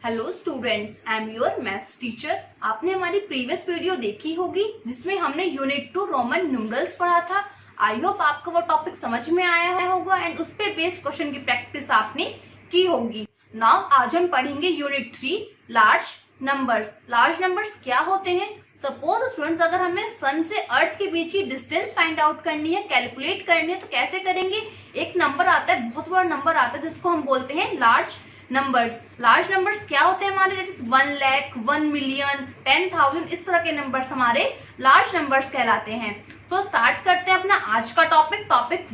Hello students, I am your maths teacher. आपने हमारी previous video देखी होगी जिसमें हमने यूनिट 2 रोमन न्यूमरल्स पढ़ा था। आई होप आपको वो टॉपिक समझ में आया होगा एंड उस पे बेस्ड क्वेश्चन की प्रैक्टिस आपने की होगी। नाउ आज हम पढ़ेंगे unit 3 large numbers. Large numbers क्या होते हैं? सपोज स्टूडेंट्स, अगर हमें सन से अर्थ के बीच की डिस्टेंस फाइंड आउट करनी है, कैलकुलेट करनी है, तो कैसे करेंगे? एक नंबर आता है, बहुत बड़ा नंबर आता है जिसको हम बोलते हैं लार्ज नंबर्स। लार्ज नंबर्स क्या होते हैं हमारे? 1 लाख, 1 मिलियन, 10,000, इस तरह के नंबर्स हमारे लार्ज नंबर्स कहलाते हैं। तो स्टार्ट करते हैं अपना आज का टॉपिक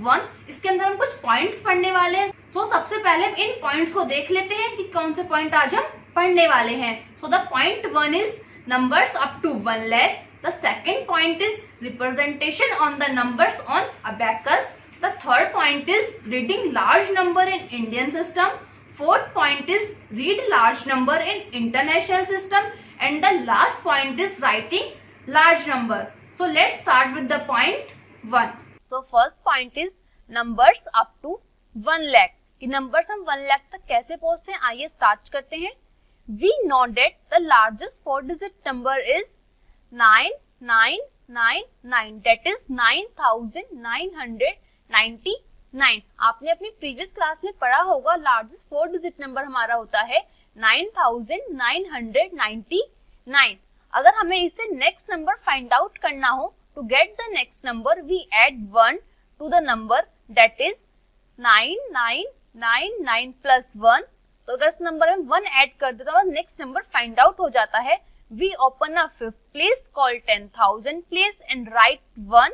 1। इसके अंदर हम कुछ पॉइंट्स पढ़ने वाले हैं। तो सबसे पहले हम इन पॉइंट्स को देख लेते हैं कि कौन से पॉइंट आज हम पढ़ने वाले हैं। So the point 1 is numbers up to 1 lakh. The second point is representation on the numbers on abacus. The third point is reading large number in Indian system. Fourth point is read large number in international system. And the last point is writing large number. So let's start with the point 1. So first point is numbers up to 1 lakh. कि numbers हम 1 lakh तक कैसे पहुंचते हैं, आइए start करते हैं। We know that the largest 4-digit number is 9999. That is 9999. आपने अपनी प्रीवियस क्लास में पढ़ा होगा लार्जेस्ट 4-digit नंबर हमारा होता है 9999. अगर हमें इससे नेक्स्ट नंबर फाइंड आउट करना हो, to get the next number we add 1 to the number that is 9999 plus 1। तो अगर इस नंबर में 1 ऐड कर दे तो नेक्स्ट नंबर फाइंड आउट हो जाता है। We open a fifth place called 10,000 place and write 1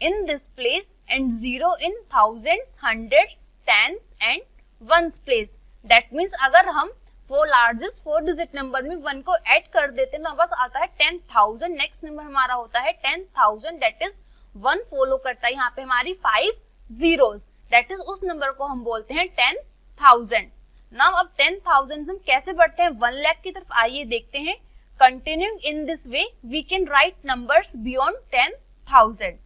in this place and 0 in thousands, hundreds, tens and ones place. That means अगर हम वो लार्जेस्ट 4-digit नंबर में 1 को ऐड कर देते हैं तो हमारे पास आता है 10,000। नेक्स्ट नंबर हमारा होता है 10,000, दैट इज 1 फॉलो करता है यहाँ पे हमारी 5 zeros, दैट इज उस नंबर को हम बोलते हैं 10,000। नाउ अब 10,000 हम कैसे बढ़ते हैं 1 लाख की तरफ, आइए देखते हैं। Continuing in this way we can write numbers beyond 10,000।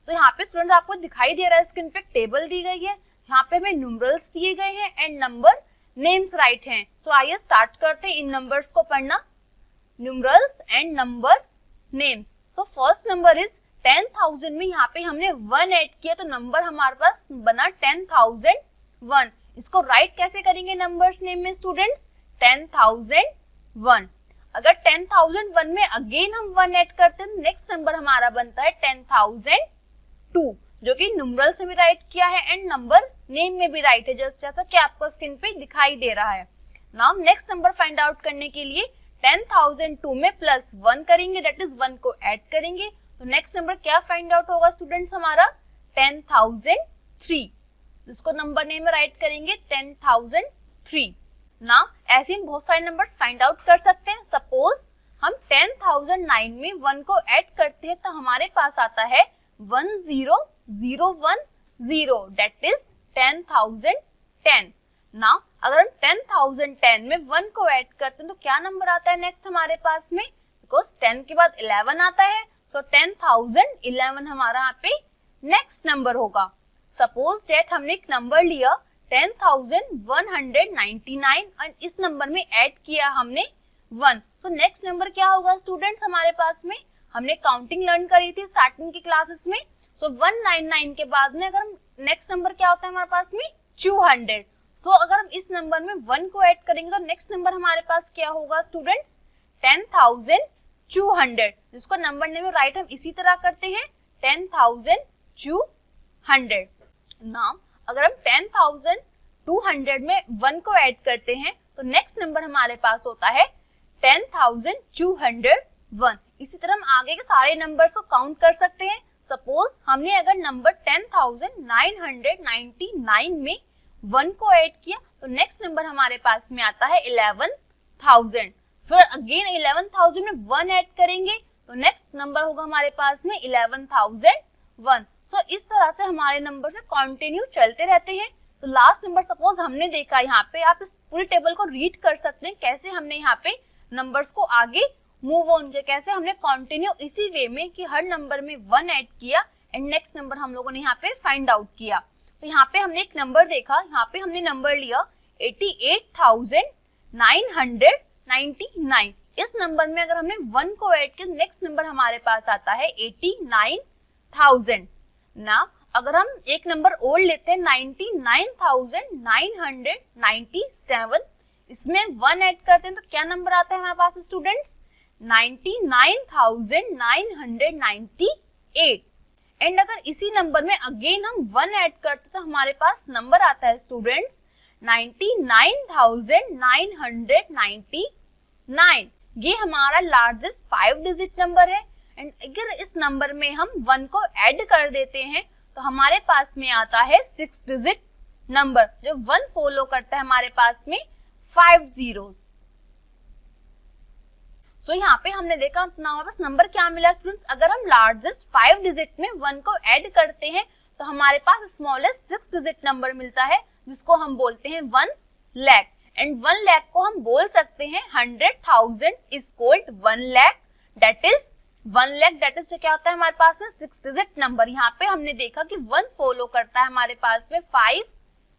तो यहाँ पे स्टूडेंट्स आपको दिखाई दे रहा है, स्क्रीन पे टेबल दी गई है जहाँ पे हमें न्यूमरल्स दिए गए हैं एंड नंबर नेम्स राइट हैं। तो आइए स्टार्ट करते हैं इन नंबर्स को पढ़ना, numerals and number names. So first number is 10,000 में यहाँ पे हमने 1 ऐड किया तो नंबर हमारे पास बना 10,001। इसको राइट कैसे करेंगे नंबर्स नेम में स्टूडेंट्स? 10,001। अगर 10,001 में अगेन हम 1 ऐड करते हैं नेक्स्ट नंबर हमारा बनता है 10,002, जो कि न्यूमरल से भी राइट किया है एंड नंबर नेम में भी राइट है, जैसा कि आपको स्क्रीन पे दिखाई दे रहा है। Now next number find out करने के लिए 10,002 में प्लस 1 करेंगे, दैट इज 1 को ऐड करेंगे तो नेक्स्ट नंबर क्या फाइंड आउट होगा स्टूडेंट्स हमारा? 10,003, जिसको नंबर नेम में राइट करेंगे 10,003। नाउ ऐसे हम बहुत सारे नंबर्स फाइंड आउट कर सकते हैं। सपोज हम 10,009 में 1 को ऐड करते हैं तो हमारे पास आता है 10,010, दैट इज 10,010। नाउ अगर हम 10,010 में 1 को ऐड करते हैं तो क्या नंबर आता है नेक्स्ट हमारे पास में? बिकॉज 10 के बाद 11 आता है, सो 10,011 हमारा यहाँ पे नेक्स्ट नंबर होगा। सपोज दैट हमने एक नंबर लिया 10,199 और इस नंबर में ऐड किया हमने 1, तो नेक्स्ट नंबर क्या होगा स्टूडेंट्स हमारे पास में? हमने काउंटिंग लर्न करी थी स्टार्टिंग की क्लासेस में। सो 199 के बाद में अगर हम नेक्स्ट नंबर क्या होता है हमारे पास में? 200। सो अगर हम इस नंबर में 1 को ऐड करेंगे तो नेक्स्ट नंबर हमारे पास क्या होगा स्टूडेंट्स? 10,200, जिसको नंबर नेम में राइट हम इसी तरह करते हैं 10,200। नाउ अगर हम 10,200 में 1 को ऐड करते हैं तो नेक्स्ट नंबर हमारे पास होता है 10,201। इसी तरह हम आगे के सारे नंबर्स को काउंट कर सकते हैं। सपोज हमने अगर नंबर 10,999 में 1 को ऐड किया तो नेक्स्ट नंबर हमारे पास में आता है 11,000। फिर अगेन 11,000 में 1 ऐड करेंगे तो नेक्स्ट नंबर होगा हमारे पास में 11,001। सो इस तरह से हमारे नंबर से कंटिन्यू चलते रहते हैं। तो लास्ट नंबर सपोज हमने देखा यहाँ पे, आप इस पूरी टेबल को रीड कर सकते हैं कैसे हमने यहाँ पे नंबर्स को आगे मूव ऑन किया, कैसे हमने कंटिन्यू इसी वे में कि हर नंबर में 1 ऐड किया एंड नेक्स्ट नंबर हम लोगों ने यहाँ पे फाइंड आउट किया। तो यहाँ पे हमने एक नंबर देखा, यहाँ पे हमने नंबर लिया 88,000 999। इस नंबर में अगर हमने 1 को ऐड किया, नेक्स्ट नंबर हमारे पास आता है 89,000। ना अगर हम एक नंबर और लेते हैं 99,997, इसमें 1 ऐड करते हैं तो क्या नंबर आता है हमारे पास स्टूडेंट्स? 99,998। एंड अगर इसी नंबर में अगेन हम 1 ऐड करते तो हमारे पास नंबर आता है स्टूडेंट्स 99,999। ये हमारा लार्जेस्ट 5 डिजिट नंबर है। एंड अगर इस नंबर में हम 1 को ऐड कर देते हैं तो हमारे पास में आता है 6 डिजिट नंबर, जो 1 फॉलो करता है हमारे पास में 5 zeros। तो यहाँ पे हमने देखा हमारे पास नंबर क्या मिला स्टूडेंट्स, अगर हम लार्जेस्ट 5 डिजिट में 1 को ऐड करते हैं तो हमारे पास स्मॉलेस्ट 6 डिजिट नंबर मिलता है, जिसको हम बोलते हैं 1 लाख। एंड 1 लाख को हम बोल सकते हैं 100,000 is called 1 lakh. That is 1 lakh, that is जो क्या होता है हमारे पास में 6 डिजिट नंबर। यहाँ पे हमने देखा कि 1 फॉलो करता है हमारे पास में 5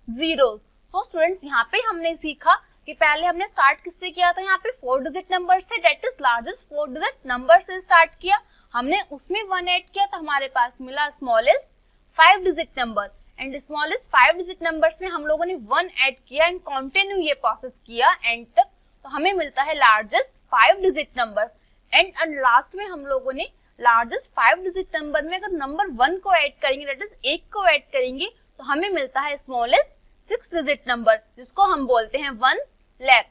zeros। सो स्टूडेंट्स यहाँ पे हमने सीखा कि पहले हमने स्टार्ट किससे किया था, यहाँ पे 4 डिजिट नंबर से, that is largest 4 digit number से स्टार्ट किया हमने, उसमें 1 ऐड किया तो हमारे पास मिला smallest 5 digit number. And smallest 5 digit numbers में हम लोगों ने 1 ऐड किया एंड कंटिन्यू ये प्रोसेस किया एंड तक, तो हमें मिलता है largest 5 digit numbers. And last में हम लोगों ने लार्जेस्ट 5 डिजिट नंबर में अगर नंबर 1 को ऐड करेंगे, दैट इज 1 को ऐड करेंगे, तो हमें मिलता है स्मॉलेस्ट 6 डिजिट नंबर, जिसको हम बोलते हैं 1 लाख।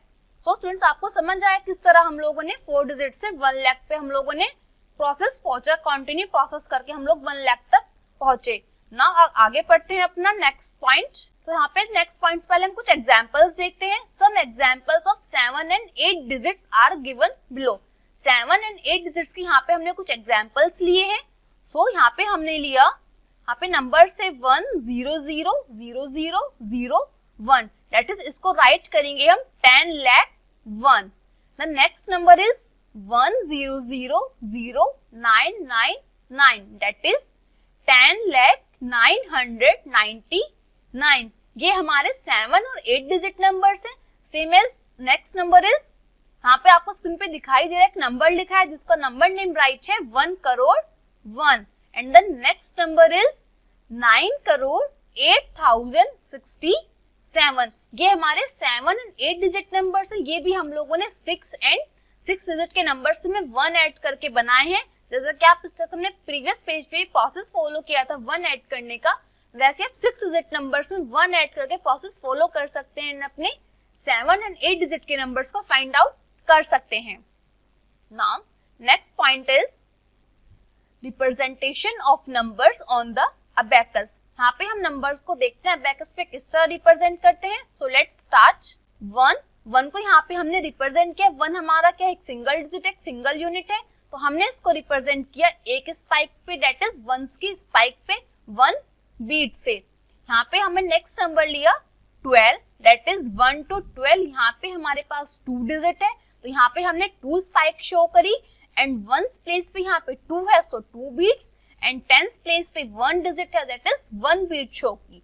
सो स्टूडेंट्स आपको समझ आया किस तरह हम लोगों ने 4 डिजिट से 1 लाख पे हम लोगों ने प्रोसेस पहुंचा, कंटिन्यू प्रोसेस करके हम लोग 1 लाख तक पहुंचे ना। आगे पढ़ते हैं अपना नेक्स्ट पॉइंट। तो यहाँ पे नेक्स्ट पॉइंट पहले हम कुछ एग्जांपल्स देखते हैं। Some examples of 7 and 8 digits are given below. 7 and 8 digits की यहाँ पे हमने कुछ एग्जांपल्स लिए हैं। सो यहाँ पे हमने लिया, यहाँ पे नंबर से 1 0 0 0 0 0 1, दैट इज इसको राइट करेंगे हम 10 lakh 1। The next number is 1 0 0 0 9 9 9, that is 10,999। ये हमारे 7 और 8 डिजिट नंबर्स हैं। Same as next number is, यहाँ पे आपको स्क्रीन पे दिखाई दे रहा है एक नंबर लिखा है जिसका नंबर नेम राइट है 1 crore 1। And the next number is 9,08,067। ये हमारे 7 एंड 8 डिजिट नंबर्स है। ये भी हम लोगों ने 6 डिजिट के नंबर्स में 1 ऐड करके बनाए हैं। जैसा कि आप हमने प्रीवियस पेज पे प्रोसेस फॉलो किया था 1 ऐड करने का, वैसे आप 6 डिजिट नंबर्स में 1 ऐड करके प्रोसेस फॉलो कर सकते हैं, अपने 7 एंड 8 डिजिट के नंबर्स को फाइंड आउट कर सकते हैं। Now next point is representation of numbers on the abacus. यहाँ पे हम नंबर्स को देखते हैं अबेकस पे किस तरह रिप्रेजेंट करते हैं। सो लेट्स स्टार्ट। 1 को यहाँ पे हमने रिप्रेजेंट किया। 1 हमारा क्या है, एक सिंगल डिजिट, एक सिंगल यूनिट है, तो हमने इसको रिप्रेजेंट किया एक स्पाइक पे, दैट इज 1 की स्पाइक पे 1 बीट से। यहाँ पे हमें नेक्स्ट नंबर लिया 12, दैट इज 1 to 12। यहाँ पे हमारे पास 2 डिजिट है, तो यहाँ पे हमने 2 स्पाइक शो करी एंड 1 प्लेस पे यहाँ पे 2 है, सो 2 बीट्स। एंड 10th प्लेस पे 1 डिजिट है, दैट इज 1 बीट शो की।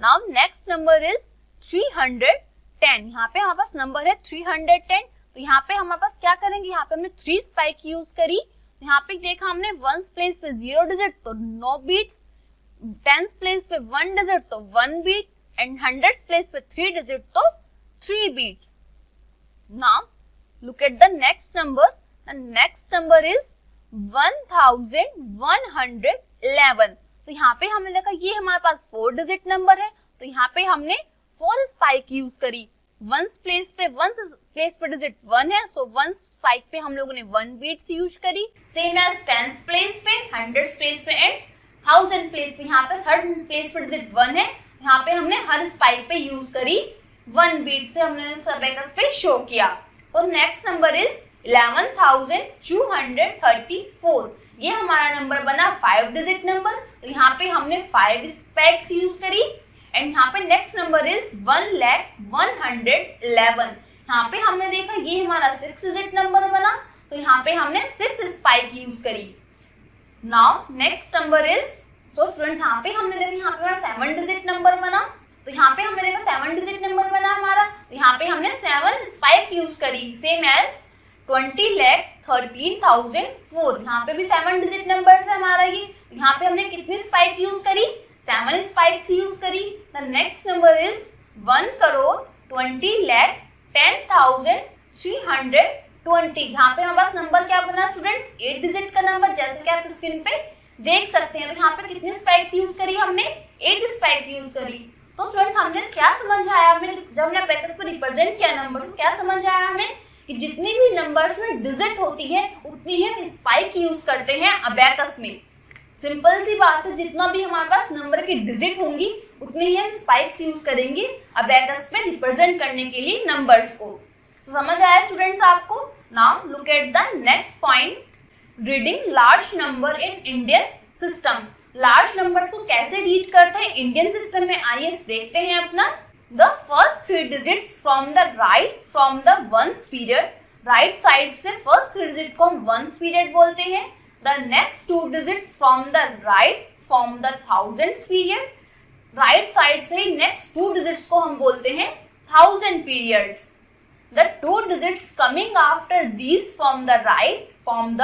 Now next number is 310। यहाँ पे हमारे पास नंबर है 310, तो यहाँ पे हमारे पास क्या करेंगे, यहाँ पे हमने 3 स्पाइक यूज करी। यहाँ पे देखा हमने 1 प्लेस पे 0 डिजिट तो 9 बीट्स, 10th प्लेस पे 1 डिजिट तो 1 बीट, एंड 100th प्लेस पे 3 डिजिट तो 3 beats. Now look at the next number. The next number is 1111। तो यहाँ पे हमने देखा ये हमारे पास 4 डिजिट नंबर है, तो यहाँ पे हमने 4 स्पाइक यूज करी। 1 प्लेस पे डिजिट 1 है, सो 1 स्पाइक पे हम लोगों ने 1 बीट्स यूज करी। सेम एज 10th प्लेस पे, 100th प्लेस पे एंड 1000 प्लेस पे, यहाँ पे 3rd प्लेस पे डिजिट 1 है, यहाँ पे हमने हर स्पाइक पे यूज करी 1 बीट से हमने अबेकस पे शो किया। तो नेक्स्ट नंबर इज 11,234। ये हमारा नंबर बना 5 डिजिट नंबर, तो यहाँ पे हमने 5 स्पाइक्स यूज करी। एंड यहाँ पे नेक्स्ट नंबर इज 1,111। यहाँ पे हमने देखा ये हमारा 6 डिजिट नंबर बना, तो यहाँ पे हमने 6 स्पाइक यूज करी। Now next number is, so students यहाँ पे हमने देखा यहाँ पे 7 डिजिट नंबर बना, तो तो यहाँ पे हमने देखो 7 डिजिट नंबर बना हमारा, तो यहाँ पे हमने 7 स्पाइक यूज करी, सेम एज 20,13,004। यहाँ पे भी 7 डिजिट नंबर है हमारा ये, यहाँ पे हमने कितनी स्पाइक यूज करी, 7 स्पाइक्स यूज करी। The next number is 1,20,10,320। यहाँ पे हमारे पास नंबर क्या बना स्टूडेंट्स, 8 डिजिट का नंबर, जैसे कि आप स्क्रीन पे देख सकते हैं। तो यहाँ पे कितनी स्पाइक यूज करी हमने, 8 स्पाइक यूज करी। तो स्टूडेंट्स हमने क्या समझ आया, हमें जब हमने अबेकस को रिप्रेजेंट किया नंबर, तो क्या समझ आया हमें कि जितनी भी नंबर्स में डिजिट होती है उतनी ही हम स्पाइक यूज करते हैं अबेकस में। सिंपल सी बात है, जितना भी हमारे पास नंबर की डिजिट होंगी उतनी ही हम स्पाइक्स यूज करेंगे अबेकस में रिप्रेजेंट करने के लिए नंबर्स को। तो समझ आया स्टूडेंट्स आपको। Now look at the next point, reading large number in Indian system. Large number को कैसे रीड करते हैं इंडियन सिस्टम में, आइए देखते हैं अपना। The first 3 digits from the right from the ones period, right side से फर्स्ट 3 डिजिट को हम वंस पीरियड बोलते हैं। The next 2 digits from the right from the thousands period, right side से नेक्स्ट 2 डिजिट्स को हम बोलते हैं thousand periods. The 2 digits coming after these from the right from the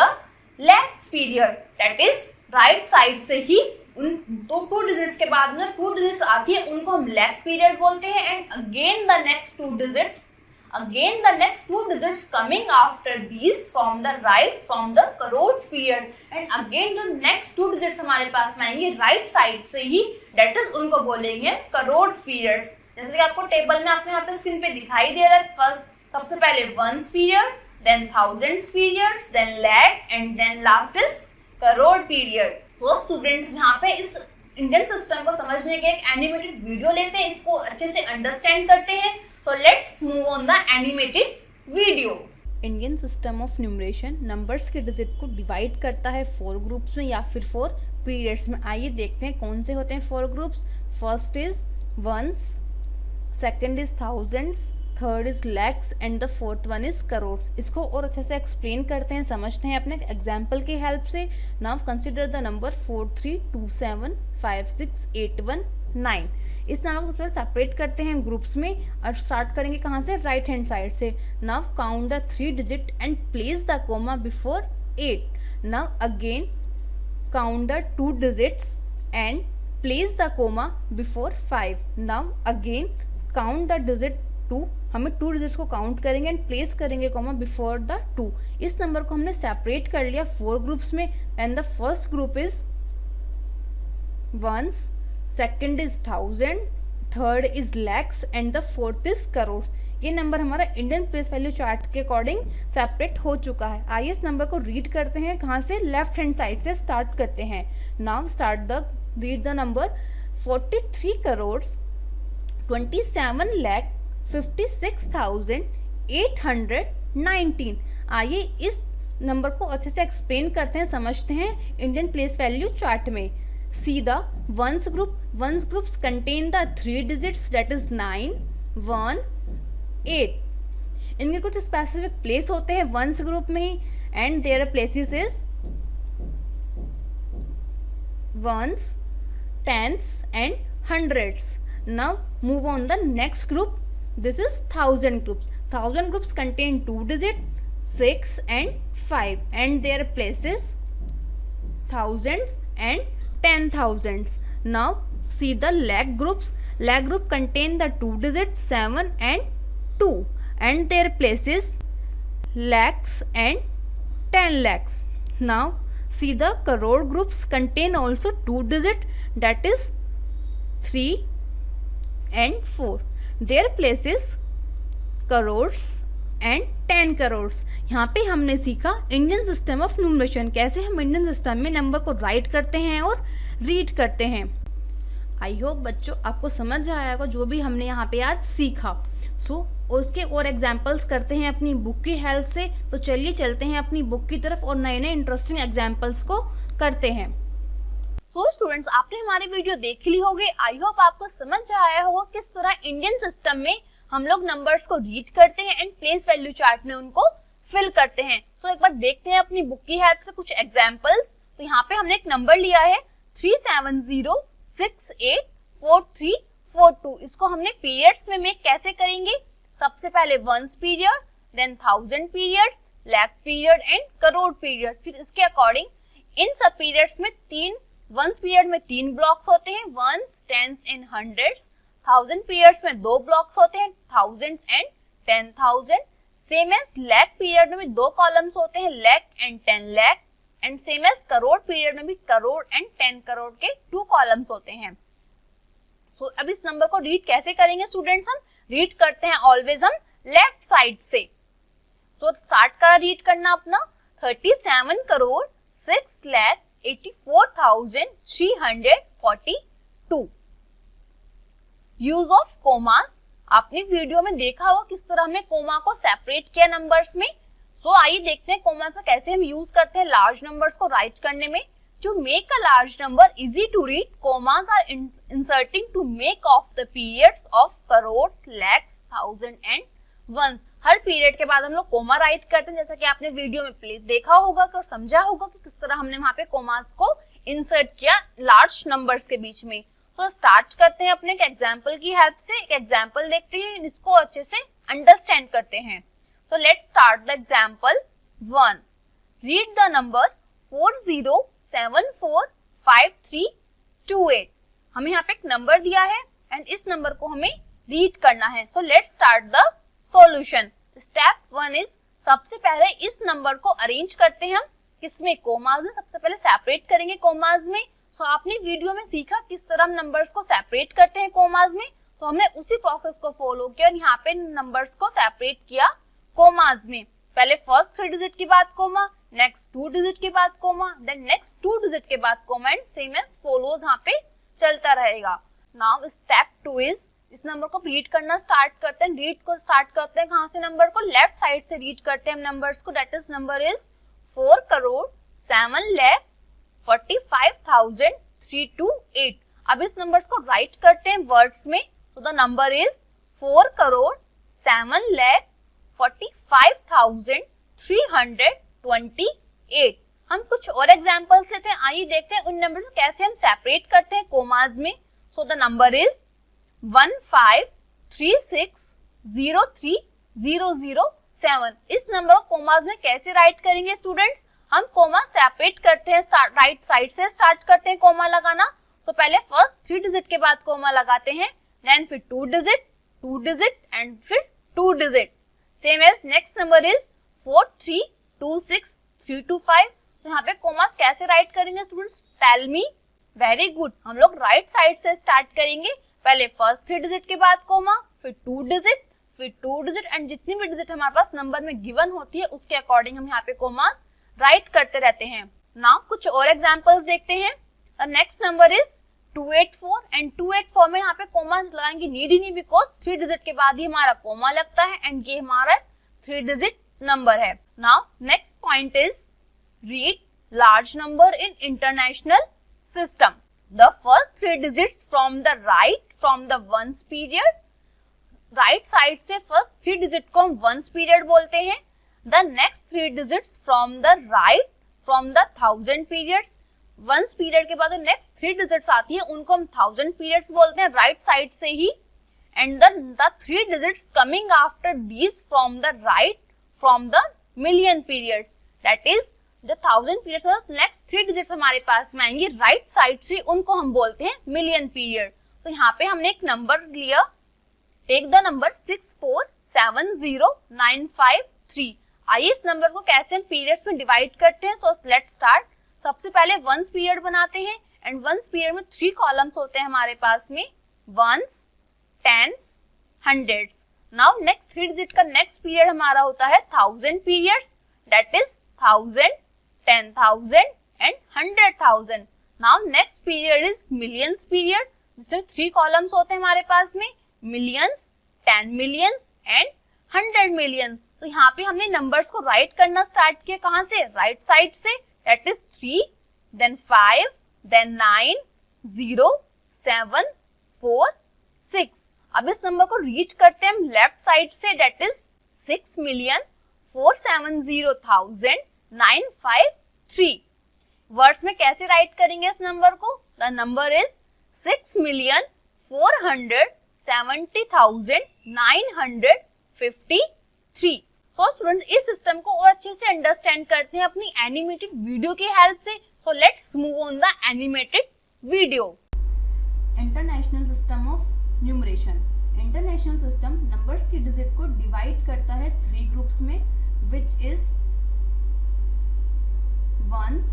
lakhs period, that is right side से ही उन 2 digits के बाद में 2 डिजिट्स आती है उनको हम लैक पीरियड बोलते हैं। And again the next 2 digits coming after these from the right from the crores period, and again जो नेक्स्ट 2 डिजिट्स हमारे पास में आएंगे राइट साइड से ही, दैट इज उनको बोलेंगे करोड्स पीरियड्स। जैसे कि आपको टेबल में आपने यहाँ पे स्क्रीन पे दिखाई दे रहा है, फर्स्ट सबसे पहले ones period, then thousands periods, then lakh and then last is crore period. तो स्टूडेंट्स यहाँ पे इस इंडियन सिस्टम को समझने के एक एनिमेटेड वीडियो लेते हैं, इसको अच्छे से अंडरस्टैंड करते हैं। सो let's move on the animated video. Indian system of numeration numbers के डिजिट को डिवाइड करता है 4 ग्रुप्स में या फिर 4 पीरियड्स में। आइए देखते हैं कौन से होते हैं 4 groups. First is ones, second is thousands, third is lakhs and the fourth one is crores. इसको और अच्छे से एक्सप्लेन करते हैं, समझते हैं अपने एग्जाम्पल की हेल्प से। नाउ कंसिडर द नंबर 43275681 इस नंबर को सबसे सेपरेट करते हैं ग्रुप्स में और स्टार्ट करेंगे कहाँ से, राइट हैंड साइड से। Now count the 3 digit and place the comma before 8। Now again count the 2 digits and place the comma before 5। Now again count the digit 2, हमें 2 डिजिट्स को काउंट करेंगे and place करेंगे comma before the 2। इस number को हमने separate कर लिया 4 groups में, and the first group is ones, second is thousand, third is lakhs and the fourth is crores. ये नंबर हमारा इंडियन प्लेस वैल्यू चार्ट के अकॉर्डिंग सेपरेट हो चुका है। आइए इस नंबर को रीड करते हैं, कहाँ से, लेफ्ट हैंड साइड से स्टार्ट करते हैं। Now start the read the number 43 crores 27,56,819। आइए इस नंबर को अच्छे से एक्सप्लेन करते हैं, समझते हैं इंडियन प्लेस वैल्यू चार्ट में। See the ones group, ones groups contain the 3 digits that is 9, 1, 8। इनके कुछ स्पेसिफिक प्लेस होते हैं वंस ग्रुप में ही, and their places is ones, tens and hundreds. Now move on the next group. This is thousand groups. Thousand groups contain 2 digits, 6 and 5, and their places thousands and 10,000s. Now see the lakh groups. Lakh group contain the 2 digits 7 and 2, and their places lakhs and 10 lakhs. Now see the crore groups contain also 2 digits, that is 3 and 4. Their places crores and 10 crores. यहाँ पे हमने सीखा Indian system of numeration, कैसे हम Indian system में number को right करते हैं और रीड करते हैं। आई होप बच्चों आपको समझ आया होगा जो भी हमने यहाँ पे आज सीखा। और उसके और एग्जाम्पल्स करते हैं अपनी बुक की हेल्प से। तो चलिए चलते हैं अपनी बुक की तरफ और नए नए इंटरेस्टिंग एग्जाम्पल्स को करते हैं। स्टूडेंट्स आपने हमारी वीडियो देख ली होगी। आई होप आपको समझ आया होगा किस तरह इंडियन सिस्टम में हम लोग नंबर्स को रीड करते हैं एंड प्लेस वैल्यू चार्ट में उनको फिल करते हैं। तो एक बार देखते हैं अपनी बुक की हेल्प से कुछ एग्जांपल्स। तो यहाँ पे हमने एक नंबर लिया है 3706843 8442। इसको हमने पीरियड्स में मेक कैसे करेंगे? सबसे पहले ones period, then 1000 periods, lakh period and crore periods. फिर इसके अकॉर्डिंग इन सब पीरियड्स में वंस पीरियड में 3 ब्लॉक्स होते हैं, ones, tens and hundreds. 1000 periods में 2 ब्लॉक्स होते हैं, thousands and 10,000। Same as lakh period में 2 कॉलम्स होते हैं, lakh and 10 lakh. And same as crore period में भी करोड़ एंड 10 करोड़ के 2 कॉलम्स होते हैं। तो अब इस नंबर को रीड कैसे करेंगे स्टूडेंट्स? हम रीड करते हैं ऑलवेज हम लेफ्ट साइड से। तो स्टार्ट कर रीड करना अपना 37 करोड़ 6,84,342। Use of commas. आपने वीडियो में देखा होगा किस तरह हमने कोमा को सेपरेट किया नंबर्स में। तो आइए देखते हैं कोमा से कैसे हम यूज करते हैं लार्ज नंबर्स को राइट करने में। To make a large number easy to read, commas are inserting to make of the periods of crore, lakhs, thousand and ones. हर पीरियड के बाद हम लोग कोमा राइट करते हैं, जैसा कि आपने वीडियो में प्लीज देखा होगा और समझा होगा कि किस तरह हमने वहां पे कोमास को इंसर्ट किया लार्ज नंबर्स के बीच में। तो स्टार्ट करते हैं अपने एक एग्जाम्पल की हेल्प से। एक एग्जाम्पल देखते हैं, इसको अच्छे से अंडरस्टैंड करते हैं। So let's start the example 1. Read the number 40745328. हमें यहाँ पे एक नंबर दिया है एंड इस नंबर को हमें रीड करना है। So let's start the solution. Step 1 is सबसे पहले इस नंबर को अरेंज करते हैं हम किसमें? कोमास में। सबसे पहले सेपरेट करेंगे कोमास में। So आपने वीडियो में सीखा किस तरह हम नंबर्स को सेपरेट करते हैं कोमास में। तो हमने उसी प्रोसेस को फॉलो किया और यहाँ पे नंबर्स को सेपरेट किया कोमास में। पहले फर्स्ट 3 डिजिट के बाद कोमा, नेक्स्ट 2 डिजिट के बाद कोमा, देन नेक्स्ट 2 डिजिट के बाद comma and same as follows यहाँ पे चलता रहेगा। नाउ स्टेप 2 इज इस नंबर को रीड करना स्टार्ट करते हैं। रीड को स्टार्ट करते हैं कहाँ से? नंबर को लेफ्ट साइड से रीड करते हैं हम नंबर्स को। That is number is 4,07,45,328। अब इस नंबर्स को राइट करते हैं वर्ड्स में। तो द नंबर इज 4,07,45,328। हम कुछ और एग्जांपल्स लेते हैं। आइए देखते हैं उन नंबर को कैसे हम सेपरेट करते हैं कोमास में। So the number is 1536030007। इस नंबर को कोमास में कैसे राइट करेंगे स्टूडेंट्स? हम कोमा सेपरेट करते हैं, राइट साइड से स्टार्ट करते हैं कोमा लगाना। तो पहले फर्स्ट 3 डिजिट के बाद कोमा लगाते हैं, देन फिर 2 डिजिट एंड फिर 2 digit. Same as next number is 4326325। तो यहाँ पे कोमास कैसे राइट करेंगे students? Tell me. Very good, हम लोग राइट साइड से स्टार्ट करेंगे। पहले फर्स्ट 3 डिजिट के बाद कोमा, फिर 2 डिजिट, फिर 2 डिजिट एंड जितनी भी डिजिट हमारे पास नंबर में गिवन होती है उसके अकॉर्डिंग हम यहाँ पे कोमास राइट करते रहते हैं। नाउ कुछ और एग्जांपल्स देखते हैं। The next number is 284 and 284 में यहाँ पे कोमा लगाएंगे नीड ही नहीं, बिकॉज 3 डिजिट के बाद ही हमारा कोमा लगता है एंड ये हमारा 3 डिजिट नंबर है। Now next point is read large number in international system. The first 3 digits from the right from the ones period. Right side से फर्स्ट 3 डिजिट को हम वंस पीरियड बोलते हैं। The next 3 digits from the right from the 1000 periods. Ones period के बाद जो next 3 digits आती है उनको हम 1000 पीरियड्स बोलते हैं राइट साइड से ही। And the 3 digits coming after these from the right from the million periods. That is जो 1000 पीरियड्स नेक्स्ट 3 डिजिट्स हमारे पास में आएंगी राइट साइड से, उनको हम बोलते हैं मिलियन पीरियड। तो यहाँ पे हमने एक नंबर लिया, टेक द नंबर 6470953। आइए इस नंबर को कैसे हम पीरियड्स में डिवाइड करते हैं। सो लेट्स स्टार्ट। सबसे पहले वंस पीरियड बनाते हैं एंड वंस पीरियड में 3 कॉलम्स होते हैं हमारे पास में, ones, tens, hundreds. Now next 3 digit का नेक्स्ट पीरियड हमारा होता है 1000 periods. That is 1000, 10,000 and 100,000। Now next period is millions period, जिसमें 3 कॉलम्स होते हैं हमारे पास में, मिलियंस, 10 मिलियंस एंड 100 मिलियंस। तो यहाँ पे हमने नंबर्स को राइट करना स्टार्ट किया कहाँ से? राइट साइड से। That is 3, then 5, then 9, 0, 7, 4, 6। अब इस नंबर को रीड करते हैं हम लेफ्ट साइड से। That is 6,470,953। वर्ड्स में कैसे राइट करेंगे इस नंबर को? The number is 6,470,953 470,953। तो स्टूडेंट्स इस सिस्टम को और अच्छे से अंडरस्टैंड करते हैं अपनी एनिमेटेड वीडियो की हेल्प से। So let's move on the animated video. International system of numeration. International system numbers की डिजिट को डिवाइड करता है 3 ग्रुप्स में, which is ones,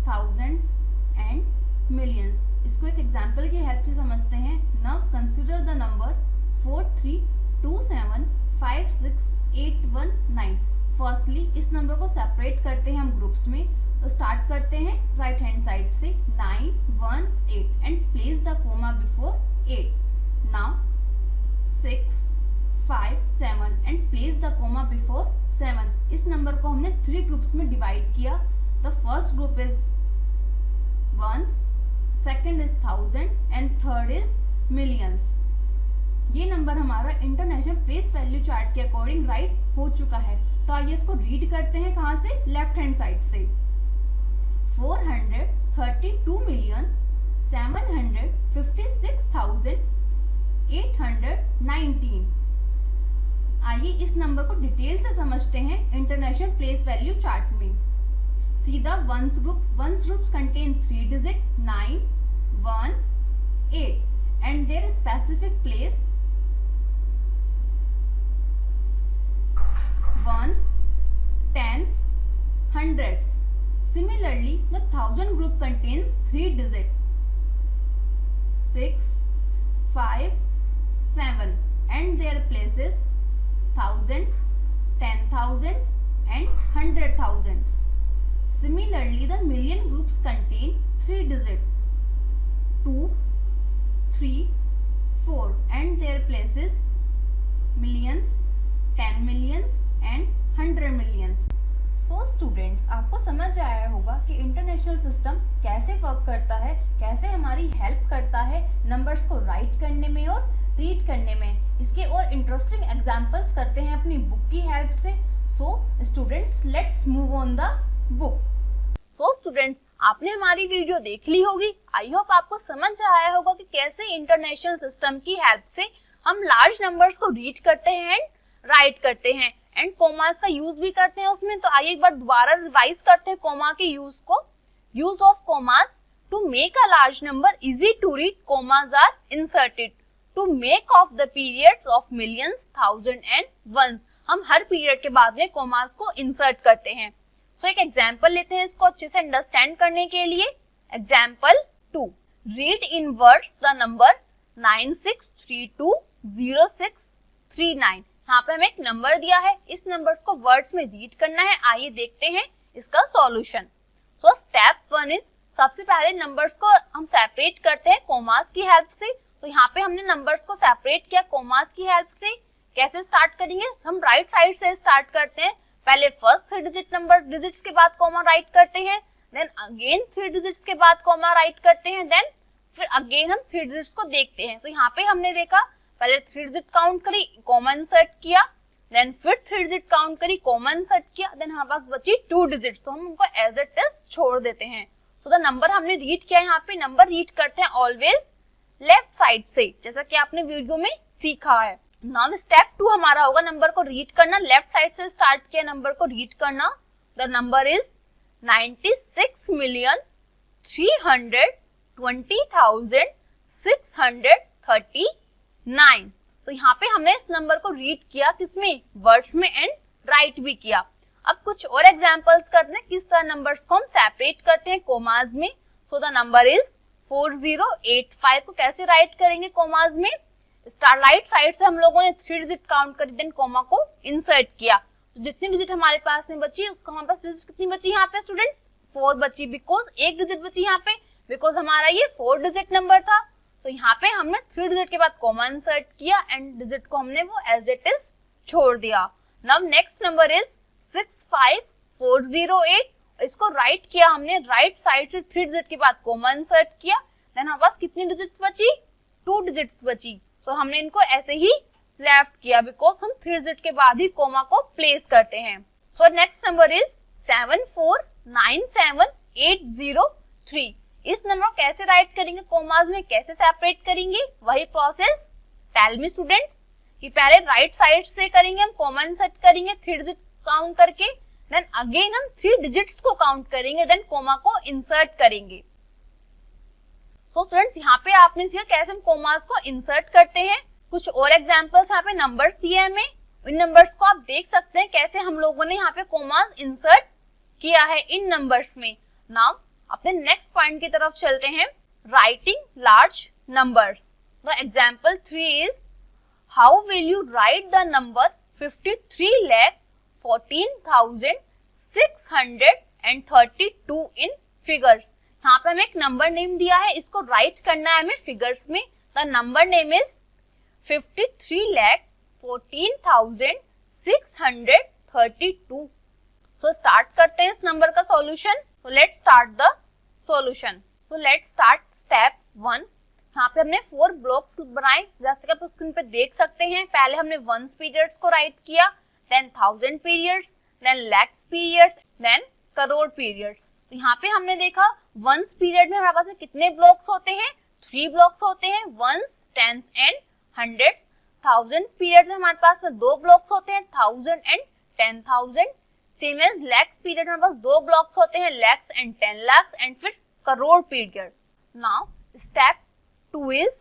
thousands and millions. इसको एक एग्जांपल की हेल्प से समझते हैं। Now consider the number 4327568119। Firstly इस नंबर को सेपरेट करते हैं हम ग्रुप्स में। तो स्टार्ट करते हैं राइट हैंड साइड से 9 1 8 and place the comma before 8। Now 6 5 7 and place the comma before 7। इस नंबर को हमने 3 ग्रुप्स में डिवाइड किया। The first group is ones, second is thousand and third is millions. ये नंबर हमारा इंटरनेशनल प्लेस वैल्यू चार्ट के अकॉर्डिंग राइट हो चुका है। तो आइए इसको रीड करते हैं कहां से, लेफ्ट हैंड साइड से। 432,756,819। आइए इस नंबर को डिटेल से समझते हैं इंटरनेशनल प्लेस वैल्यू चार्ट में। सीधा once groups contain 3 digit 9 1 8 and their specific place ones, tens, hundreds. Similarly, the thousand group contains 3 digits 6 5 7 and their places thousands, 10,000s and 100,000s. Similarly, the million groups contain 3 digits 2 3 4 and their places millions, 10 millions and 100 millions. So students, आपको समझ आया होगा कि international system कैसे work करता है, कैसे हमारी हेल्प करता है नंबर्स को राइट करने में और रीड करने में। इसके और इंटरेस्टिंग एग्जांपल्स करते हैं अपनी बुक की हेल्प से। So students, let's move on the book. So students, आपने हमारी वीडियो देख ली होगी। आई होप आपको समझ आया होगा कि कैसे इंटरनेशनल सिस्टम की हेल्प से हम लार्ज नंबर्स को रीड करते हैं एंड राइट करते हैं एंड कोमास का यूज भी करते हैं उसमें। तो आइए एक बार दोबारा रिवाइज करते हैं कोमा के यूज को। Use of commas to make a large number easy to read, commas are inserted to make of the periods of millions, thousand and ones. हम हर पीरियड के बाद में कोमास को इंसर्ट करते हैं। तो एक एग्जाम्पल लेते हैं इसको अच्छे से अंडरस्टैंड करने के लिए। Example 2, read in words the number 96320639। यहाँ पे हमें एक नंबर दिया है, इस नंबर्स को वर्ड्स में रीड करना है। आइए देखते हैं इसका सॉल्यूशन। तो स्टेप 1 इज, सबसे पहले नंबर्स को हम सेपरेट करते हैं कोमास की हेल्प से। तो यहाँ पे हमने नंबर्स को सेपरेट किया कोमास की हेल्प से। कैसे स्टार्ट करेंगे, हम राइट साइड से स्टार्ट करते हैं। पहले फर्स्ट 3 डिजिट नंबर डिजिट्स के बाद कॉमा राइट करते हैं, देन अगेन 3 डिजिट्स के बाद कॉमा राइट करते हैं, देन फिर अगेन हम 3 डिजिट्स को देखते हैं। तो यहाँ पे हमने देखा पहले 3 डिजिट काउंट करी, कॉमा इंसर्ट किया, देन फिर 3 डिजिट काउंट करी, कॉमा इंसर्ट किया, देन हमारे पास बची 2 डिजिट्स। तो हम उनको एज इट इज छोड़ देते हैं। तो द नंबर हमने रीड किया। यहाँ पे नंबर रीड करते हैं ऑलवेज लेफ्ट साइड से, जैसा कि आपने वीडियो में सीखा है। नाउ स्टेप 2 हमारा होगा नंबर को रीड करना। लेफ्ट साइड से स्टार्ट किया नंबर को रीड करना। The number is 96,320,639। तो यहाँ पे हमने इस नंबर को रीड किया किसमें, वर्ड्स में एंड राइट भी किया। अब कुछ और एग्जांपल्स करते हैं किस तरह नंबर्स को हम सेपरेट करते हैं कोमास में। सो द नंबर इज 4085 को कैसे राइट करेंगे कोमास में। स्टार राइट साइड से हम लोगों ने 3 डिजिट काउंट कर देन कॉमा को इंसर्ट किया। तो जितनी डिजिट हमारे पास में बची, उसको हमारे पास डिजिट कितनी बची यहाँ पे स्टूडेंट्स, 4 बची। बिकॉज एक डिजिट बची यहाँ पे, बिकॉज हमारा ये 4 डिजिट नंबर था। तो यहाँ पे हमने 3 डिजिट के बाद कॉमा इंसर्ट किया एंड डिजिट को हमने वो एज इट इज छोड़ दिया। Now next number is 65408। इसको राइट किया हमने, राइट साइड से 3 डिजिट के बाद कॉमा इंसर्ट किया, देन हमारे पास कितनी डिजिट्स बची, 2 डिजिट्स बची। तो हमने इनको ऐसे ही लेफ्ट किया बिकॉज हम 3 डिजिट के बाद ही कोमा को प्लेस करते हैं। So next number is 7497803। इस नंबर को कैसे राइट करेंगे, कोमास में कैसे सेपरेट करेंगे, वही प्रोसेस टेल मी स्टूडेंट्स कि पहले राइट साइड से करेंगे, हम कॉमा इंसर्ट करेंगे 3 डिजिट काउंट करके, देन अगेन हम 3 डिजिट्स को काउंट करेंगे, देन कॉमा को इंसर्ट करेंगे। सो स्टूडेंट्स यहाँ पे आपने सीखा कैसे हम कॉमास को इंसर्ट करते हैं। कुछ और एग्जांपल्स यहाँ पे नंबर्स दिए हैं हमें, इन नंबर्स को आप देख सकते हैं कैसे हम लोगों ने यहाँ पे कॉमास इंसर्ट किया है इन नंबर्स में। नाउ अपने नेक्स्ट पॉइंट की तरफ चलते हैं, writing large numbers. The example 3 is how will you right the number 53,14,632 in figures. यहाँ पे हमें एक नंबर नेम दिया है, इसको राइट करना है हमें फिगर्स में। The number name is 53,14,632। So start करते हैं इस नंबर का solution. So let's start the solution. So let's start step 1। यहाँ पे हमने 4 ब्लॉक्स बनाए, जैसे कि आप स्क्रीन पे देख सकते हैं। पहले हमने वंस पीरियड्स को राइट किया, then 1000 periods, then lakhs periods, then crore periods. तो यहाँ पे हमने देखा वंस पीरियड में हमारे पास कितने ब्लॉक्स होते हैं, 3 ब्लॉक्स होते हैं, ones, tens and hundreds. 1000 period में हमारे पास में 2 ब्लॉक्स होते हैं, 1000 and 10,000। Same as lakhs period में हमारे पास 2 ब्लॉक्स होते हैं, lakhs एंड 10 lakhs, एंड फिर crore period. Now step 2 is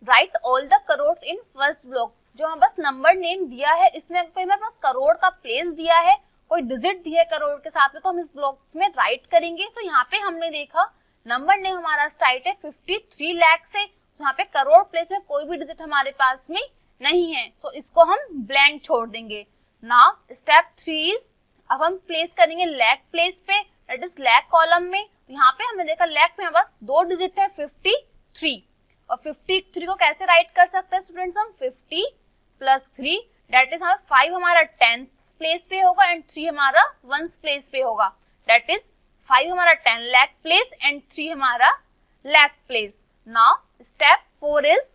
right all the crore in first block. जो हमारे पास नंबर नेम दिया है, इसमें कोई हमारे पास करोड़ का प्लेस दिया है, कोई डिजिट दिया है करोड़ के साथ में, तो हम इस ब्लॉक में राइट करेंगे। तो यहाँ पे हमने देखा नंबर नेम हमारा स्टार्ट है 53 लाख से, तो यहाँ पे करोड़ प्लेस में कोई भी डिजिट हमारे पास में नहीं है, तो इसको हम ब्लैंक छोड़ देंगे। नाउ स्टेप 3 इज अब हम प्लेस करेंगे लैख प्लेस पे, दैट इज लैख कॉलम में। तो यहाँ पे हमने देखा लैख में हमारे पास 2 डिजिट है 53, और 53 को कैसे राइट कर सकते हैं स्टूडेंट्स हम, 50 प्लस 3 दैट इज 5 हमारा 10th प्लेस पे होगा एंड 3 हमारा 1st प्लेस पे होगा, दैट इज 5 हमारा 10 लाख प्लेस एंड 3 हमारा lakh place. Now step 4 is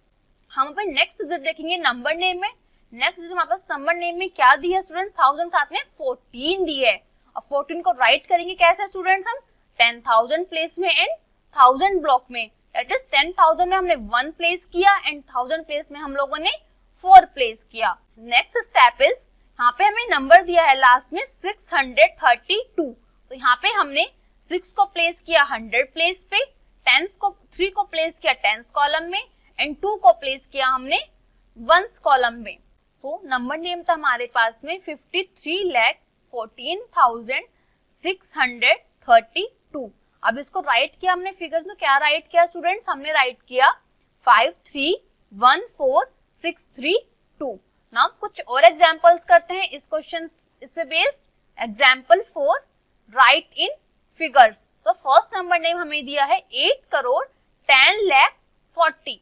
हम अपने नेक्स्ट डिजिट देखेंगे नंबर नेम में। नेक्स्ट डिजिट हमारे पास नंबर नेम में क्या दिया है स्टूडेंट, 1000 साथ में 14 दी है, और 14 को राइट करेंगे कैसे स्टूडेंट्स हम, 10,000 प्लेस में एंड 1000 ब्लॉक में, दैट इज 10,000 में हमने 1 प्लेस किया एंड 1000 प्लेस में हम लोगों ने 4 प्लेस किया। नेक्स्ट स्टेप इज यहाँ पे हमें नंबर दिया है लास्ट में 632, तो यहाँ पे हमने 6 को प्लेस किया 100 प्लेस पे, 3 को प्लेस किया 10th कॉलम में एंड 2 को प्लेस किया हमने 1st कॉलम में। सो नंबर नेम था हमारे पास में 53,14,632। अब इसको राइट किया हमने फिगर्स में, क्या राइट किया स्टूडेंट्स, हमने राइट किया 53,14,632। नाउ कुछ और एग्जांपल्स करते हैं इस क्वेश्चन इस पे बेस्ड। एग्जांपल 4 राइट इन फिगर्स। तो फर्स्ट नंबर नेम हमें दिया है 8,10,40,000।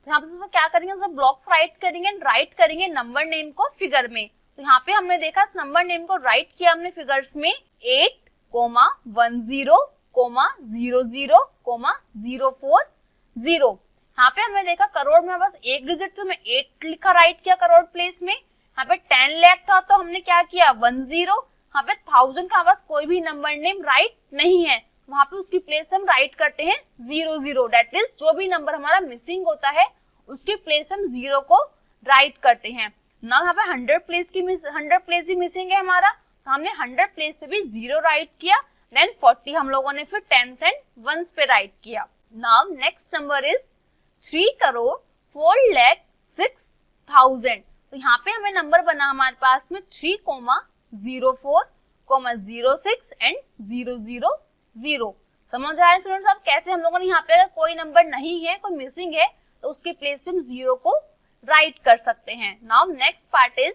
तो यहाँ पे क्या करेंगे, सब ब्लॉक्स राइट करेंगे एंड राइट करेंगे नंबर नेम को फिगर में। तो यहाँ पे हमने देखा इस नंबर नेम को राइट किया हमने फिगर्स में 8,10,00,040। यहाँ पे हमने देखा करोड़ में बस एक डिजिट, तो मैं 8 लिखा राइट किया करोड़ प्लेस में। यहाँ पे 10 लाख था तो हमने क्या किया 10। यहाँ पे 1000 का बस कोई भी नंबर नेम राइट नहीं है, वहां पे उसकी प्लेस हम राइट करते हैं 00, दैट इज जो भी नंबर हमारा मिसिंग होता है उसकी प्लेस हम 0 को राइट करते हैं। ना यहाँ पे 100 प्लेस भी मिसिंग है हमारा, तो हमने 100 प्लेस पे भी 0 राइट किया, देन 40 हम लोगों ने फिर 10s एंड 1s पे राइट किया। Now next number is 3,04,06,000। तो यहाँ पे हमें नंबर बना हमारे पास में 3,04,06 एंड 000। समझ आया स्टूडेंट्स अब कैसे हम लोगों ने यहाँ पे अगर कोई नंबर नहीं है, कोई मिसिंग है, तो उसके प्लेस पे हम 0 को राइट कर सकते हैं। Now next part is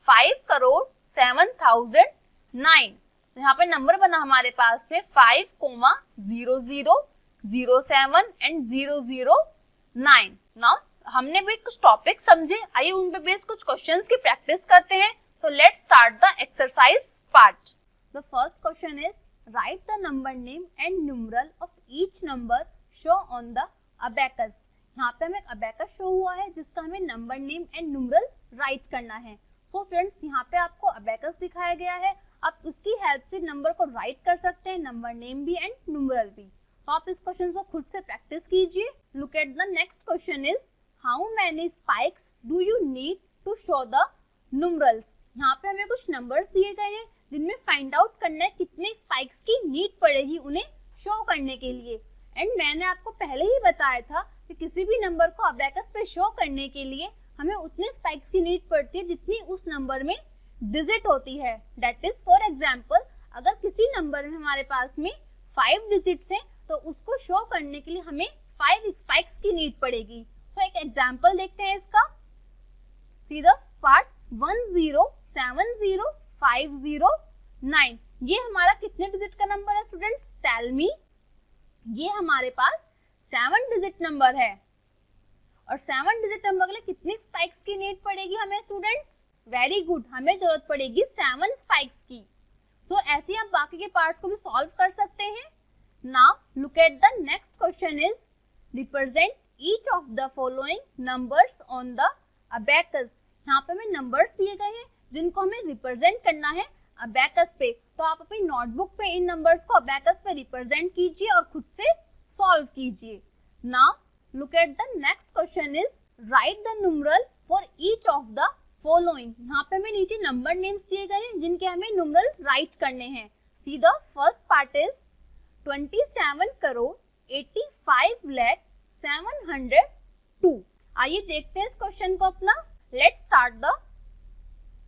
5,07,009। तो यहाँ पे नंबर बना हमारे पास में 5,00,07 एंड 009। नाउ हमने भी कुछ टॉपिक समझे, आइए उन पे बेस्ड कुछ क्वेश्चंस की प्रैक्टिस करते हैं। सो let's start the exercise part. The first question is right the number name and numeral of each number show on the abacus. यहाँ पे हमें अबेकस शो हुआ है जिसका हमें number name and numeral right करना है। सो फ्रेंड्स यहाँ पे आपको अबेकस दिखाया गया है, आप उसकी हेल्प से नंबर को राइट कर सकते हैं, नंबर नेम भी एंड न्यूमरल भी। तो आप इस क्वेश्चन को खुद से प्रैक्टिस कीजिए। Look at the next question is how many spikes do you need to show the numerals. यहाँ पे हमें कुछ नंबर्स दिए गए हैं जिनमें फाइंड आउट करना है कितने स्पाइक्स की नीड पड़ेगी उन्हें शो करने के लिए। एंड मैंने आपको पहले ही बताया था कि किसी भी नंबर को अबैकस पे शो करने के लिए हमें उतने स्पाइक्स की नीड पड़ती है जितनी उस नंबर में डिजिट होती है। दैट इज फॉर एग्जांपल अगर किसी नंबर में हमारे पास में 5 डिजिट्स हैं तो उसको शो करने के लिए हमें 5 स्पाइक्स की नीड पड़ेगी। तो एक एग्जांपल देखते हैं इसका। सी द पार्ट 1070509 ये हमारा कितने डिजिट का नंबर है स्टूडेंट्स, टेल मी। ये हमारे पास 7 डिजिट नंबर है और 7 डिजिट नंबर के लिए कितनी स्पाइक्स की नीड पड़ेगी हमें स्टूडेंट्स, वेरी गुड, हमें जरूरत पड़ेगी 7 स्पाइक्स की। सो ऐसे आप बाकी के पार्ट्स को भी सॉल्व कर सकते हैं। Now look at the next question is represent each of the following numbers on the abacus. यहाँ पे हमें नंबर्स दिए गए हैं जिनको हमें रिप्रेजेंट करना है अबैकस पे। तो आप अपनी नोटबुक पे इन नंबर्स को अबैकस पे रिप्रेजेंट कीजिए और खुद से सॉल्व कीजिए। Now look at the next question is right the numeral for each of the following. यहाँ पे हमें नीचे नंबर नेम्स दिए गए हैं जिनके हमें न्यूमरल राइट करने हैं। सी द फर्स्ट पार्ट इज 27,85,702। आइए देखते हैं इस क्वेश्चन को अपना। Let's start the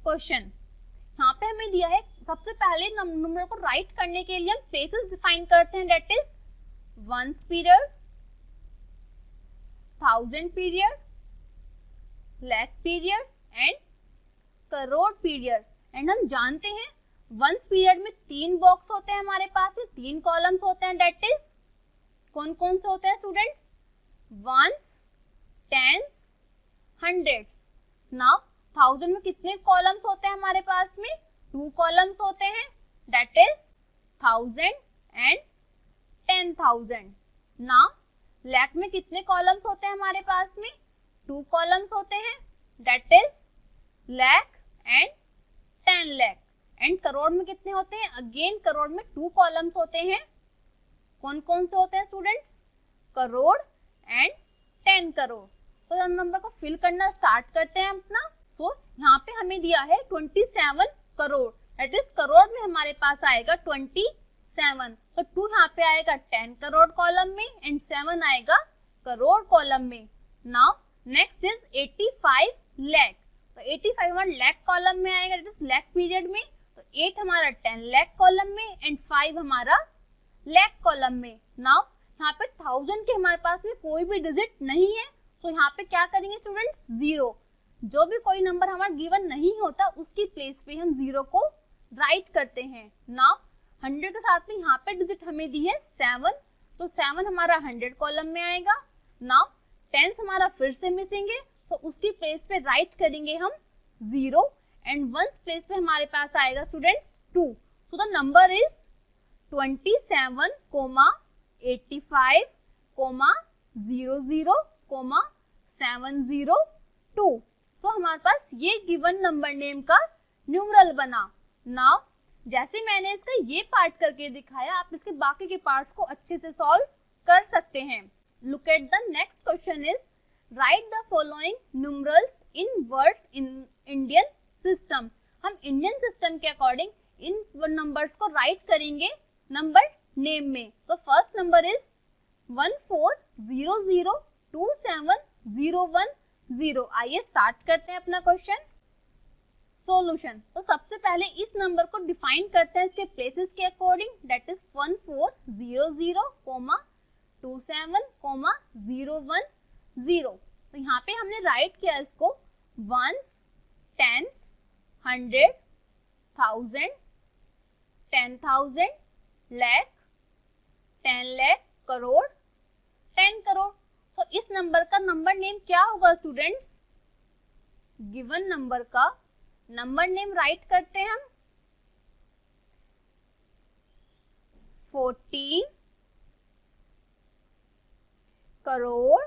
question. यहाँ पे हमें दिया है सबसे पहले नंबर को राइट करने के लिए हम प्लेसेस डिफाइन करते हैं। That is ones period, 1000 period, lakh period and crore period. And हम जानते हैं वंस पीरियड में 3 बॉक्स होते हैं हमारे पास में, 3 कॉलम्स होते हैं। दैट इज कौन कौन से होते हैं students, ones, tens, hundreds. Now 1000 में कितने कॉलम्स होते हैं हमारे पास में, 2 कॉलम्स होते हैं। That is 1000 and 10,000। Now lakh में कितने कॉलम्स होते हैं हमारे पास में, 2 कॉलम्स होते हैं। That is lakh and 10 lakh. And crore में कितने होते हैं, अगेन करोड़ में 2 कॉलम्स होते हैं। कौन कौन से होते हैं स्टूडेंट्स, करोड़ एंड 10 करोड़। तो हम नंबर को फिल करना स्टार्ट करते हैं अपना। तो यहाँ पे हमें दिया है 27 करोड़। दैट इज करोड़ में हमारे पास आएगा 27। तो 2 यहाँ पे आएगा 10 करोड़ कॉलम में एंड 7 आएगा करोड़ कॉलम में। Now next is 85 lakh. तो 85 हमारा लाख कॉलम में आएगा, दैट इज लाख पीरियड में। तो 8 हमारा 10 लाख कॉलम में एंड 5 हमारा लाख कॉलम में। नाउ यहाँ पे 1000 के हमारे पास में कोई भी डिजिट नहीं है, तो यहाँ पे क्या करेंगे स्टूडेंट्स, 0। जो भी कोई नंबर हमारा गिवन नहीं होता उसकी प्लेस पे हम 0 को राइट करते हैं। नाउ 100 के साथ में यहाँ पे डिजिट हमें दी है 7, सो 7 हमारा 100 कॉलम में आएगा। नाउ 10 हमारा फिर से मिसिंग है, तो उसकी प्लेस पे राइट करेंगे हम 0 एंड 1 प्लेस पे हमारे पास आएगा स्टूडेंट्स 2। तो द नंबर इज 27,85,00,702। तो हमारे पास ये गिवन नंबर नेम का न्यूमरल बना। नाउ जैसे मैंने इसका ये पार्ट करके दिखाया, आप इसके बाकी के पार्ट्स को अच्छे से सॉल्व कर सकते हैं। Look at the next question is right the following numerals in words in Indian system. हम इंडियन सिस्टम के अकॉर्डिंग इन नंबर्स को राइट करेंगे नंबर नेम में। तो फर्स्ट नंबर इज 1400270110। आइए स्टार्ट करते हैं अपना क्वेश्चन। सॉल्यूशन। तो सबसे पहले इस नंबर को डिफाइन करते हैं इसके प्लेसेस के अकॉर्डिंग। That is 1400,27,01,0। तो यहाँ पे हमने राइट किया इसको वंस, टेंस, 100, 1000, 10,000, लाख, 10 लाख, करोड़, 10 करोड़। तो इस नंबर का नंबर नेम क्या होगा स्टूडेंट्स, गिवन नंबर का नंबर नेम राइट करते हैं हम 14 करोड़।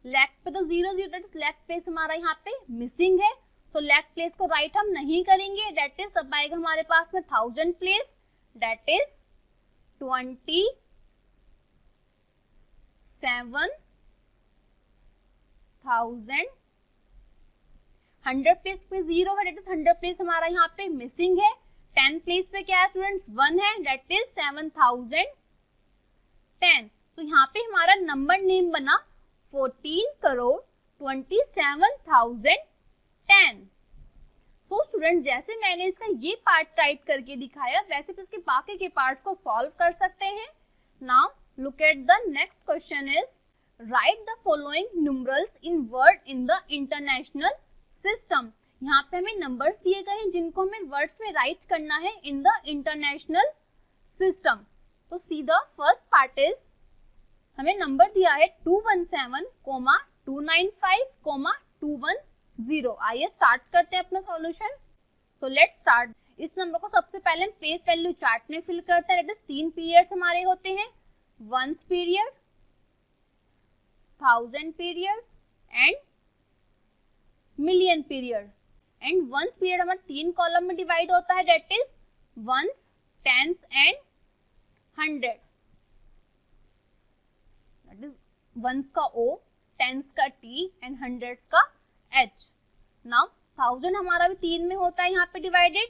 लाख पे तो 0 लाख प्लेस हमारा यहाँ पे मिसिंग है, तो लाख प्लेस को राइट हम नहीं करेंगे। दैट इज अब आएगा हमारे पास में 1000 प्लेस, दैट इज 20 7,000। 100 प्लेस पे 0 है, डेट इज 100 प्लेस हमारा यहाँ पे मिसिंग है। 10 प्लेस पे क्या है स्टूडेंट्स, 1 है, डेट इज 7,010। तो यहाँ पे हमारा नंबर नेम बना 14,27,010। सो स्टूडेंट, जैसे मैंने इसका ये पार्ट राइट करके दिखाया, वैसे भी इसके बाकी के पार्ट्स को सॉल्व कर सकते हैं। Now look at the next question is, right the following numerals in word in the international system. यहाँ पे हमें नंबर्स दिए गए हैं जिनको हमें वर्ड्स में राइट करना है इन द इंटरनेशनल सिस्टम। तो see the first part is, हमें नंबर दिया है 217,295,210। आइए स्टार्ट करते हैं अपना सॉल्यूशन। So let's start. इस नंबर को सबसे पहले हम प्लेस वैल्यू चार्ट में फिल करते हैं। 3 पीरियड्स हमारे होते हैं, 1 period, 1000 period and million period. And 1 period हमारा 3 कॉलम में डिवाइड होता है, that is 1s, 10s and 100। That is 1s का O, 10s का T एंड 100s का H। नाउ 1000 हमारा भी 3 में होता है यहाँ पे डिवाइडेड,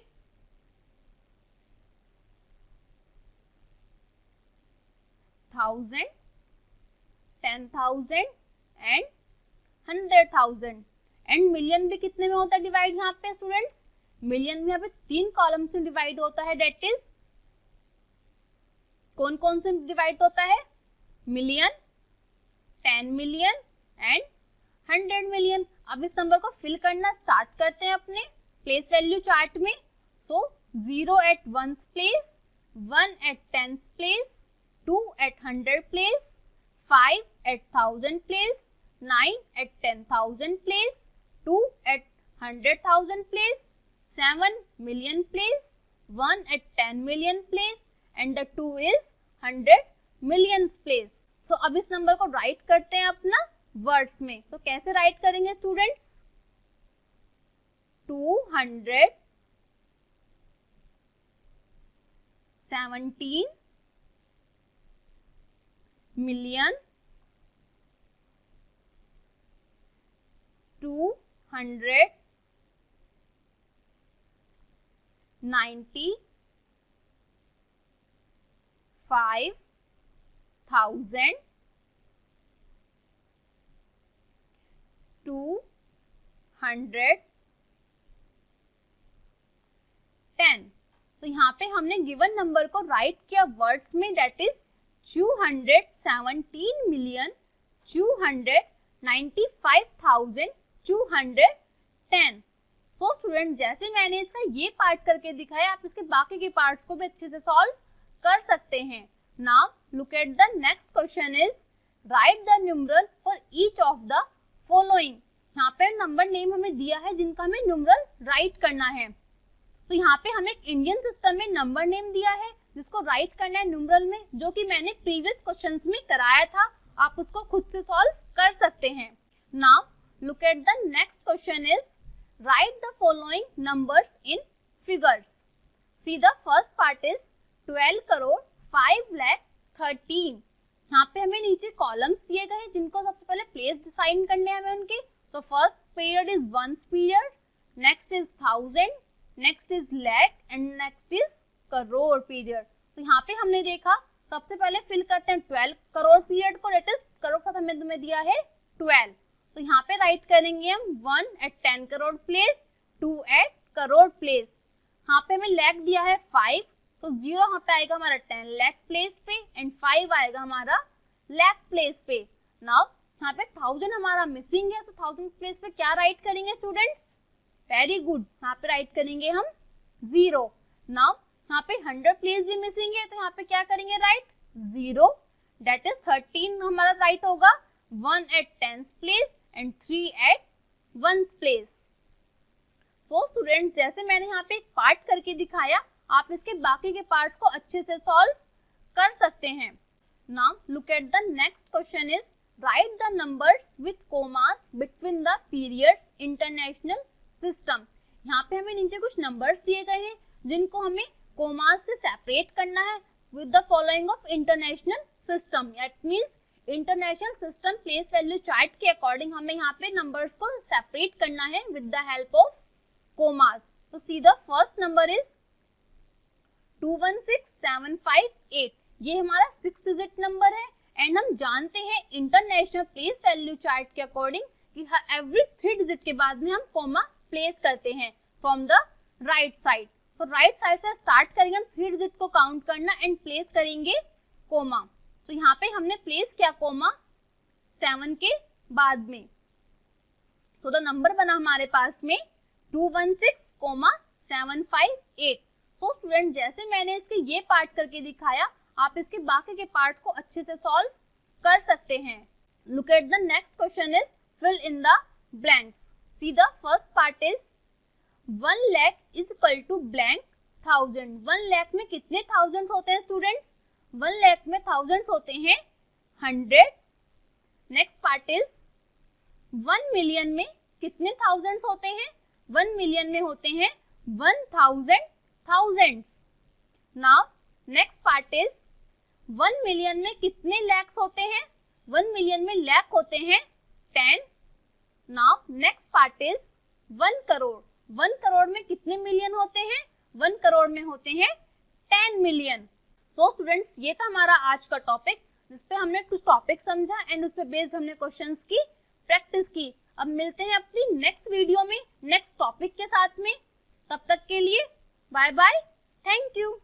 1000, 10,000 एंड 100,000। एंड मिलियन भी कितने में होता है डिवाइड यहाँ पे स्टूडेंट्स, मिलियन में यहाँ पे 3 कॉलम से डिवाइड होता है, डेट इज कौन कौन से डिवाइड होता है, मिलियन, 10 मिलियन एंड 100 मिलियन। अब इस नंबर को फिल करना स्टार्ट करते हैं अपने प्लेस वैल्यू चार्ट में। So 0 at 1s place, 1 at 10s place, 2 at 100 place, 5 at 1000 place, 9 at 10,000 place, 2 at 100,000 place, 7 million place, 1 at 10 million place and the 2 is 100 millions place. So अब इस number को right करते हैं अपना words में। तो कैसे राइट करेंगे स्टूडेंट्स, 217 million 295,210। तो यहाँ पे हमने गिवन नंबर को राइट किया वर्ड्स में, डेट इज 217,295,210। सो स्टूडेंट, जैसे मैंने इसका ये पार्ट करके दिखाया, आप इसके बाकी के पार्ट्स को भी अच्छे से सॉल्व कर सकते हैं। Now look at the next question is, right the numeral for each of the following. यहाँ पे नंबर नेम हमें दिया है जिनका हमें न्यूमरल राइट करना है। तो यहाँ पे हमें इंडियन सिस्टम में नंबर नेम दिया है जिसको राइट करना है न्यूमरल में, जो कि मैंने प्रीवियस क्वेश्चंस में कराया था। आप उसको खुद से सॉल्व कर सकते हैं। Now look at the next question is, right the following numbers in figures. C the first part is 12,05,13,। यहाँ पे हमें नीचे कॉलम्स दिए गए हैं जिनको सबसे पहले प्लेस डिसाइड करने हैं हमें उनके। तो first period is 1s period, next is 1000, next is lakh and next is crore period. तो यहाँ पे हमने देखा, सबसे पहले फिल करते हैं 12 करोड़ पीरियड को, डेट इज करोड़ का हमें तुम्हें दिया है 12। तो यहाँ पे राइट करेंगे हम 1 at 10 crore place, 2 at crore place. यहाँ पे हमें lakh दिया है 5, तो 0 यहाँ पे आएगा हमारा 10 lakh प्लेस पे एंड 5 आएगा हमारा lakh प्लेस पे। नाउ यहाँ पे 1000 हमारा मिसिंग है, तो 1000 प्लेस पे क्या राइट करेंगे स्टूडेंट्स, वेरी गुड, यहाँ पे राइट करेंगे हम 0। नाउ यहाँ पे 100 प्लेस भी मिसिंग है, तो यहाँ पे क्या करेंगे राइट 0, डेट इज 13 हमारा राइट होगा, 1 at 10s place and 3 at 1s place. So students, जैसे मैंने यहाँ पे एक पार्ट करके दिखाया, आप इसके बाकी के पार्ट्स को अच्छे से सॉल्व कर सकते हैं। Now look at the next question is, right the numbers with commas between the periods international system. यहाँ पे हमें नीचे कुछ नंबर्स दिए गए हैं जिनको हमें कोमास से सेपरेट करना है with the following of international system. That means international system place value chart के अकॉर्डिंग हमें यहाँ पे नंबर्स को सेपरेट करना है with the help of commas. तो see the first number is 216758, ये हमारा 6 डिजिट नंबर है एंड हम जानते हैं इंटरनेशनल प्लेस वैल्यू चार्ट के अकॉर्डिंग कि एवरी 3 डिजिट के बाद में हम कोमा प्लेस करते हैं फ्रॉम द राइट साइड। तो राइट साइड से स्टार्ट करेंगे हम 3 डिजिट को काउंट करना एंड प्लेस करेंगे कोमा। तो यहाँ पे हमने प्लेस किया कोमा 7 के बाद में, तो द नंबर बना हमारे पास में 216,758। तो स्टूडेंट जैसे मैंने इसके ये पार्ट करके दिखाया, आप इसके बाकी के पार्ट को अच्छे से सॉल्व कर सकते हैं। Look at the next question is fill in the blanks. See the first part is 1 lakh is equal to blank 1000। 1 lakh में कितने थाउजेंड्स होते हैं स्टूडेंट्स? 1 लाख में थाउजेंड्स होते हैं 100। नेक्स्ट पार्ट इज 1 मिलियन में कितने थाउजेंड्स होते हैं? 1 मिलियन में होते हैं 1000 thousands. Now next part is 1 million में कितने लैक्स होते हैं? 1 मिलियन में लैख होते हैं 10। Now next part is 1 crore. 1 crore में कितने मिलियन होते हैं? 1 करोड़ में होते हैं 10 मिलियन। सो स्टूडेंट्स ये था हमारा आज का टॉपिक, जिसपे हमने कुछ टॉपिक समझा एंड उस पे बेस्ड हमने क्वेश्चंस की प्रैक्टिस की। अब मिलते हैं अपनी नेक्स्ट वीडियो में नेक्स्ट टॉपिक के साथ में। तब तक के लिए बाय बाय, थैंक यू।